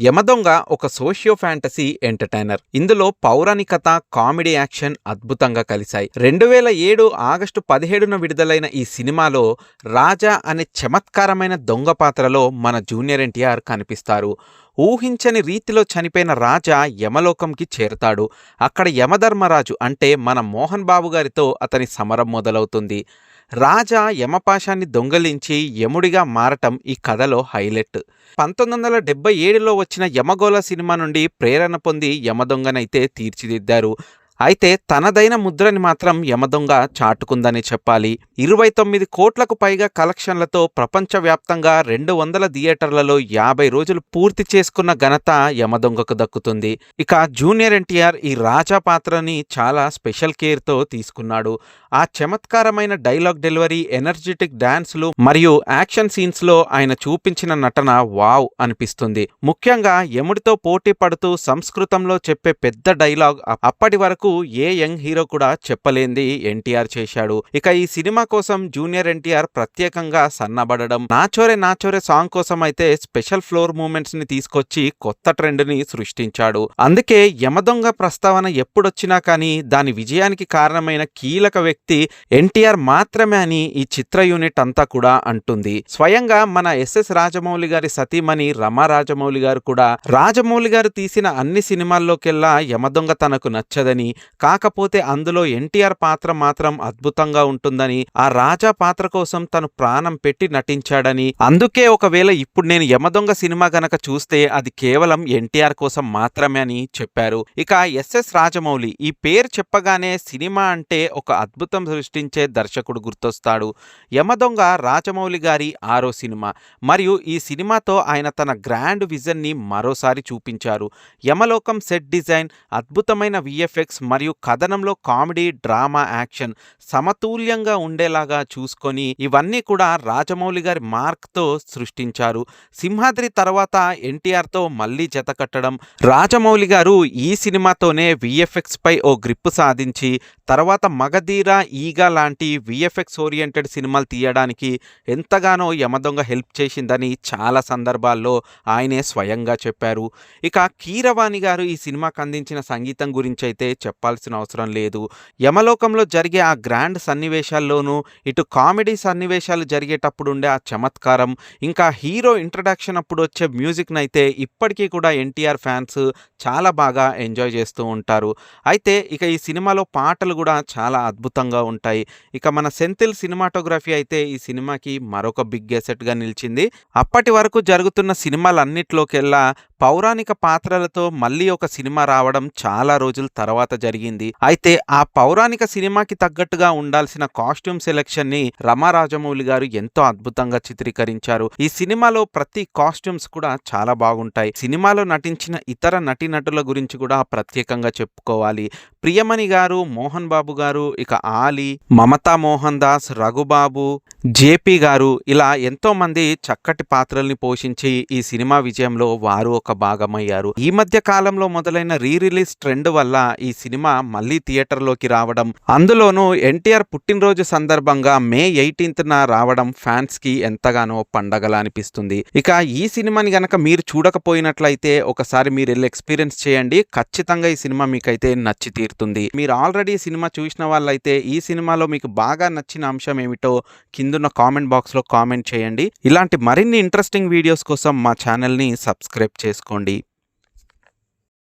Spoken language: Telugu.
యమదొంగ ఒక సోషియో ఫ్యాంటసీ ఎంటర్టైనర్. ఇందులో పౌరాణికత, కామెడీ, యాక్షన్ అద్భుతంగా కలిశాయి. 2007 ఆగస్టు 17న విడుదలైన ఈ సినిమాలో రాజా అనే చమత్కారమైన దొంగ పాత్రలో మన జూనియర్ ఎన్టీఆర్ కనిపిస్తారు. ఊహించని రీతిలో చనిపోయిన రాజా యమలోకంకి చేరతాడు. అక్కడ యమధర్మరాజు అంటే మన మోహన్ బాబు గారితో అతని సమరం మొదలవుతుంది. రాజా యమపాశాన్ని దొంగలించి యముడిగా మారటం ఈ కథలో హైలైట్. 1977లో వచ్చిన యమగోళ సినిమా నుండి ప్రేరణ పొంది యమదొంగనైతే తీర్చిదిద్దారు. అయితే తనదైన ముద్రని మాత్రం యమదొంగ చాటుకుందని చెప్పాలి. 29 కోట్లకు పైగా కలెక్షన్లతో ప్రపంచవ్యాప్తంగా 200 థియేటర్లలో 50 రోజులు పూర్తి చేసుకున్న ఘనత యమదొంగకు దక్కుతుంది. ఇక జూనియర్ ఎన్టీఆర్ ఈ రాజా పాత్రని చాలా స్పెషల్ కేర్తో తీసుకున్నాడు. ఆ చమత్కారమైన డైలాగ్ డెలివరీ, ఎనర్జెటిక్ డాన్స్లు మరియు యాక్షన్ సీన్స్లో ఆయన చూపించిన నటన వావ్ అనిపిస్తుంది. ముఖ్యంగా యముడితో పోటీ పడుతూ సంస్కృతంలో చెప్పే పెద్ద డైలాగ్ అప్పటి వరకు ఏ యంగ్ హీరో కూడా చెప్పలేంది ఎన్టీఆర్ చేశాడు. ఇక ఈ సినిమా కోసం జూనియర్ ఎన్టీఆర్ ప్రత్యేకంగా సన్నబడడం, నాచోరే నాచోరే సాంగ్ కోసం అయితే స్పెషల్ ఫ్లోర్ మూమెంట్స్ ని తీసుకొచ్చి కొత్త ట్రెండ్ ని సృష్టించాడు. అందుకే యమదొంగ ప్రస్తావన ఎప్పుడొచ్చినా కానీ దాని విజయానికి కారణమైన కీలక వ్యక్తి ఎన్టీఆర్ మాత్రమే అని ఈ చిత్ర యూనిట్ అంతా కూడా అంటుంది. స్వయంగా మన ఎస్ఎస్ రాజమౌళి గారి సతీమణి రమా రాజమౌళి గారు కూడా రాజమౌళి గారు తీసిన అన్ని సినిమాల్లోకెల్లా యమదొంగ తనకు నచ్చదని, కాకపోతే అందులో ఎన్టీఆర్ పాత్ర మాత్రం అద్భుతంగా ఉంటుందని, ఆ రాజా పాత్ర కోసం తను ప్రాణం పెట్టి నటించాడని, అందుకే ఒకవేళ ఇప్పుడు నేను యమదొంగ సినిమా గనక చూస్తే అది కేవలం ఎన్టీఆర్ కోసం మాత్రమే అని చెప్పారు. ఇక ఎస్ఎస్ రాజమౌళి ఈ పేరు చెప్పగానే సినిమా అంటే ఒక అద్భుతం సృష్టించే దర్శకుడు గుర్తొస్తాడు. యమదొంగ రాజమౌళి గారి 6వ సినిమా మరియు ఈ సినిమాతో ఆయన తన గ్రాండ్ విజన్ ని మరోసారి చూపించారు. యమలోకం సెట్ డిజైన్, అద్భుతమైన విఎఫ్ఎక్స్ మరియు కథనంలో కామెడీ, డ్రామా, యాక్షన్ సమతుల్యంగా ఉండేలాగా చూసుకొని ఇవన్నీ కూడా రాజమౌళి గారి మార్క్తో సృష్టించారు. సింహాద్రి తర్వాత ఎన్టీఆర్తో మళ్ళీ జతకట్టడం, రాజమౌళి గారు ఈ సినిమాతోనే విఎఫ్ఎక్స్ పై ఓ గ్రిప్ సాధించి తర్వాత మగధీర, ఈగ లాంటి విఎఫ్ఎక్స్ ఓరియంటెడ్ సినిమాలు తీయడానికి ఎంతగానో యమదొంగ హెల్ప్ చేసిందని చాలా సందర్భాల్లో ఆయనే స్వయంగా చెప్పారు. ఇక కీరవాణి గారు ఈ సినిమాకు అందించిన సంగీతం గురించి అయితే చెప్పాల్సిన అవసరం లేదు. యమలోకంలో జరిగే ఆ గ్రాండ్ సన్నివేశాల్లోనూ ఇటు కామెడీ సన్నివేశాలు జరిగేటప్పుడు ఉండే ఆ చమత్కారం, ఇంకా హీరో ఇంట్రడక్షన్ అప్పుడు వచ్చే మ్యూజిక్ నైతే ఇప్పటికీ కూడా ఎన్టీఆర్ ఫ్యాన్స్ చాలా బాగా ఎంజాయ్ చేస్తూ ఉంటారు. అయితే ఇక ఈ సినిమాలో పాటలు కూడా చాలా అద్భుతంగా ఉంటాయి. ఇక మన సెంథిల్ సినిమాటోగ్రఫీ అయితే ఈ సినిమాకి మరొక బిగ్ ఎసెట్గా నిలిచింది. అప్పటి వరకు జరుగుతున్న సినిమాలన్నిట్లోకెల్లా పౌరాణిక పాత్రలతో మళ్ళీ ఒక సినిమా రావడం చాలా రోజుల తర్వాత జరిగింది. అయితే ఆ పౌరాణిక సినిమాకి తగ్గట్టుగా ఉండాల్సిన కాస్ట్యూమ్ సెలెక్షన్ ని రమా రాజమౌళి గారు ఎంతో అద్భుతంగా చిత్రీకరించారు. ఈ సినిమాలో ప్రతి కాస్ట్యూమ్స్ కూడా చాలా బాగుంటాయి. సినిమాలో నటించిన ఇతర నటీనటుల గురించి కూడా ప్రత్యేకంగా చెప్పుకోవాలి. ప్రియమణి గారు, మోహన్ బాబు గారు, ఇక ఆలీ, మమతా మోహన్ దాస్, రఘుబాబు, జేపీ గారు ఇలా ఎంతో మంది చక్కటి పాత్రల్ని పోషించి ఈ సినిమా విజయంలో వారు ఒక భాగమయ్యారు. ఈ మధ్య కాలంలో మొదలైన రిలీజ్ ట్రెండ్ వల్ల ఈ సినిమా మళ్ళీ థియేటర్లోకి రావడం, అందులోనూ ఎన్టీఆర్ పుట్టినరోజు సందర్భంగా మే 18న రావడం ఫ్యాన్స్ కి ఎంతగానో పండగలా అనిపిస్తుంది. ఇక ఈ సినిమాని గనక మీరు చూడకపోయినట్లయితే ఒకసారి మీరు వెళ్ళి ఎక్స్పీరియన్స్ చేయండి. ఖచ్చితంగా ఈ సినిమా మీకైతే నచ్చి తీరుతుంది. మీరు ఆల్రెడీ సినిమా చూసిన వాళ్ళైతే ఈ సినిమాలో మీకు బాగా నచ్చిన అంశం ఏమిటో కిందున్న కామెంట్ బాక్స్ లో కామెంట్ చేయండి. ఇలాంటి మరిన్ని ఇంట్రెస్టింగ్ వీడియోస్ కోసం మా ఛానల్ ని సబ్స్క్రైబ్ చేసుకోండి.